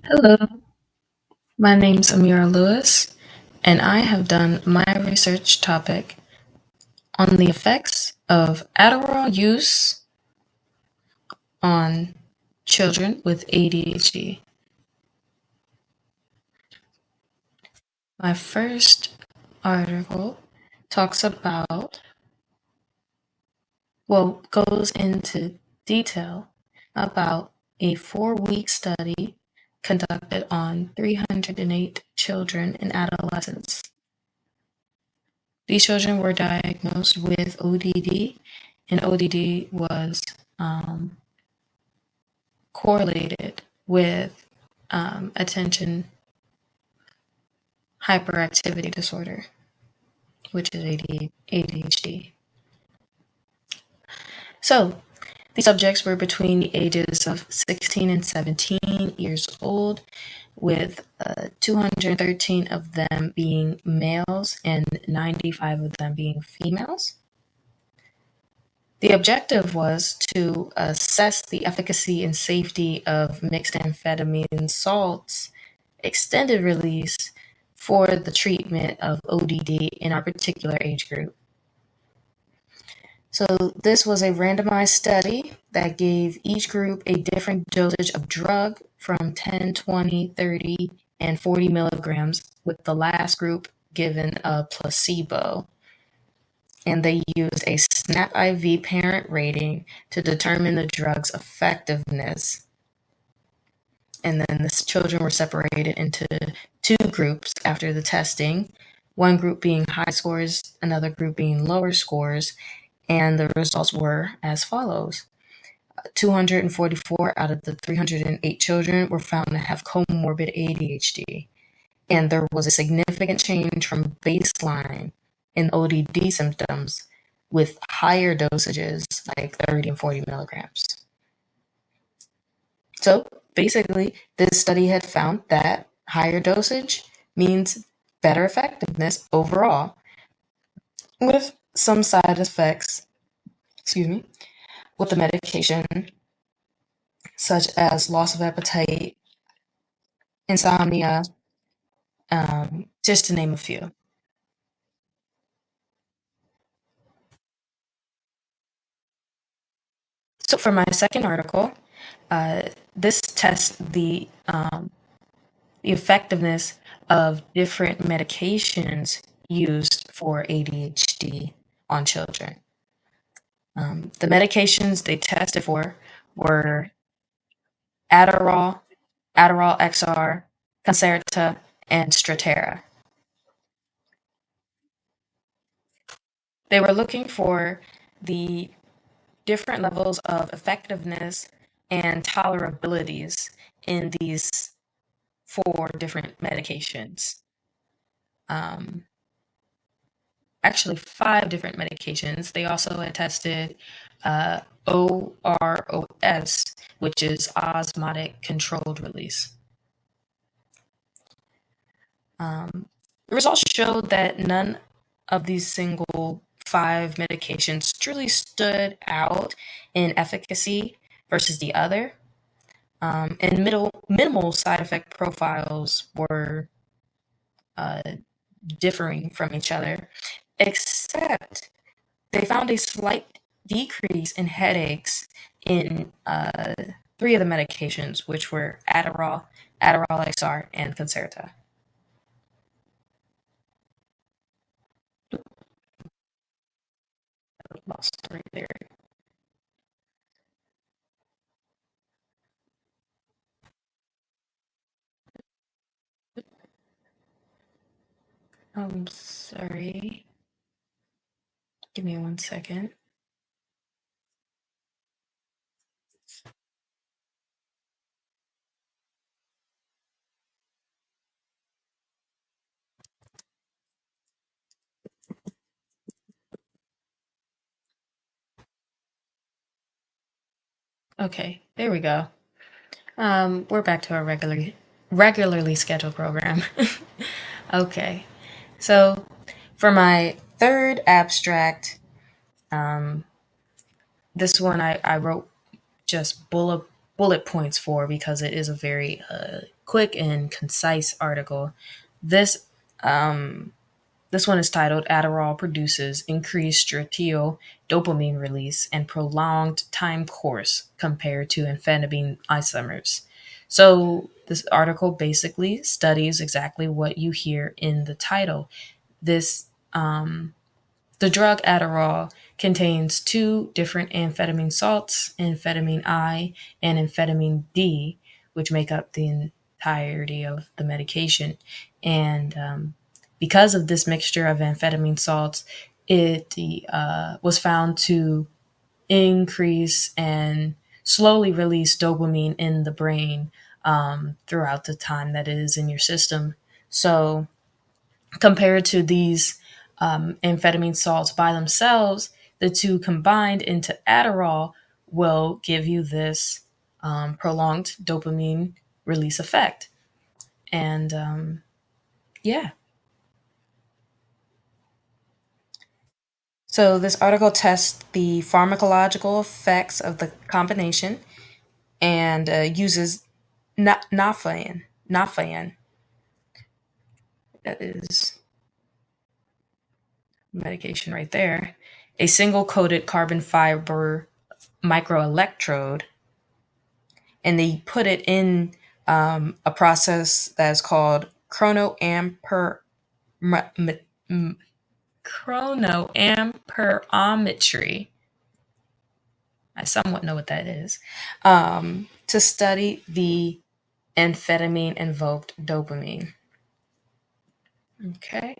Hello, my name's Amira Lewis, and I have done my research topic on the effects of Adderall use on children with ADHD. My first article talks about, goes into detail about a 4-week study conducted on 308 children and adolescents. These children were diagnosed with ODD, and ODD was um, correlated with attention hyperactivity disorder, which is ADHD. So, these subjects were between the ages of 16 and 17 years old, with 213 of them being males and 95 of them being females. The objective was to assess the efficacy and safety of mixed amphetamine salts extended release for the treatment of ODD in our particular age group. So this was a randomized study that gave each group a different dosage of drug from 10, 20, 30, and 40 milligrams, with the last group given a placebo. And they used a SNAP IV parent rating to determine the drug's effectiveness. And then the children were separated into two groups after the testing, one group being high scores, another group being lower scores, and the results were as follows. 244 out of the 308 children were found to have comorbid ADHD, and there was a significant change from baseline in ODD symptoms with higher dosages like 30 and 40 milligrams. So basically, this study had found that higher dosage means better effectiveness overall, with some side effects, with the medication, such as loss of appetite, insomnia, just to name a few. So for my second article, this tests the effectiveness of different medications used for ADHD on children. The medications they tested for were Adderall, Adderall XR, Concerta, and Strattera. They were looking for the different levels of effectiveness and tolerabilities in these four different medications. Um, Actually, five different medications. They also had tested OROS, which is osmotic controlled release. The results showed that none of these single five medications truly stood out in efficacy versus the other. And minimal side effect profiles were uh, differing from each other, except they found a slight decrease in headaches in three of the medications, which were Adderall, Adderall XR, and Concerta. Lost right there. I'm sorry. Give me 1 second. Okay, there we go. We're back to our regularly scheduled program. Okay, so for my third abstract, this one I wrote just bullet points for because it is a very quick and concise article. This this one is titled Adderall produces increased stratial dopamine release and prolonged time course compared to amphetamine isomers. So this article basically studies exactly what you hear in the title. This The drug Adderall contains two different amphetamine salts, amphetamine I and amphetamine D, which make up the entirety of the medication. And because of this mixture of amphetamine salts, it was found to increase and slowly release dopamine in the brain throughout the time that it is in your system. So compared to these amphetamine salts by themselves, the two combined into Adderall will give you this prolonged dopamine release effect. And yeah, so this article tests the pharmacological effects of the combination and uses Nafian. That is medication right there. A single coated carbon fiber microelectrode, and they put it in a process that's called chronoamperometry. I somewhat know what that is. To study the amphetamine invoked dopamine. Okay.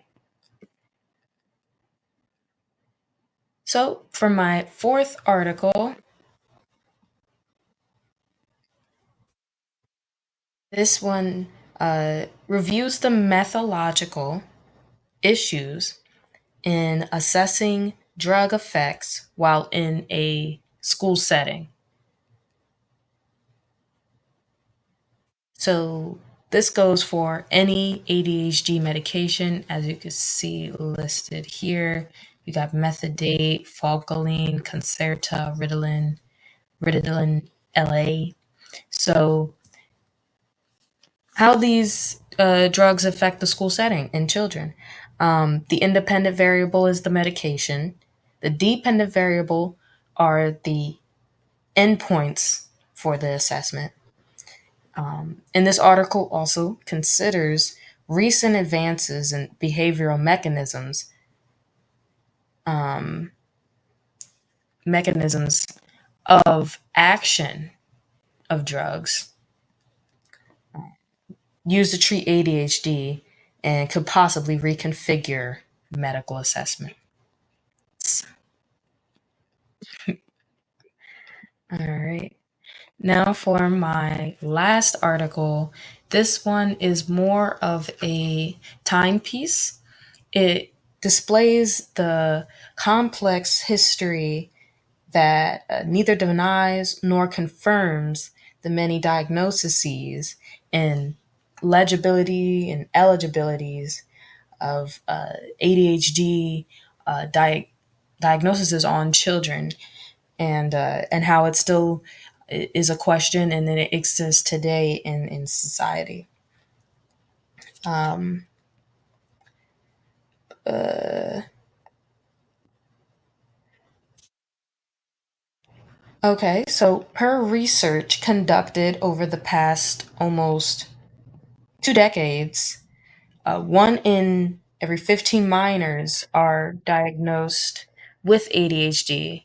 So for my fourth article, this one reviews the methodological issues in assessing drug effects while in a school setting. So this goes for any ADHD medication, as you can see listed here. You got methadate, Falcaline, Concerta, Ritalin LA. So how these drugs affect the school setting in children. The independent variable is the medication. The dependent variable are the endpoints for the assessment. And this article also considers recent advances in behavioral mechanisms of action of drugs used to treat ADHD and could possibly reconfigure medical assessment. All right. Now for my last article. This one is more of a timepiece. It displays the complex history that neither denies nor confirms the many diagnoses and legibility and eligibilities of ADHD diagnoses on children, and how it still is a question and then it exists today in society. Okay, so per research conducted over the past almost 2 decades, one in every 15 minors are diagnosed with ADHD.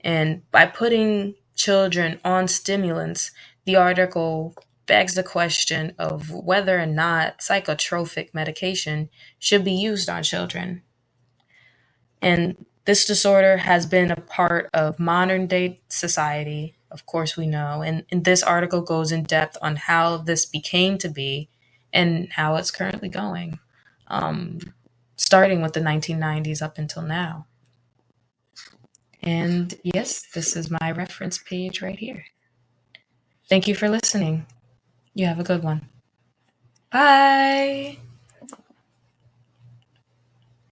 And by putting children on stimulants, the article begs the question of whether or not psychotropic medication should be used on children. And this disorder has been a part of modern day society, of course, we know. And this article goes in depth on how this became to be and how it's currently going, um, starting with the 1990s up until now. And yes, this is my reference page right here. Thank you for listening. You have a good one. Bye.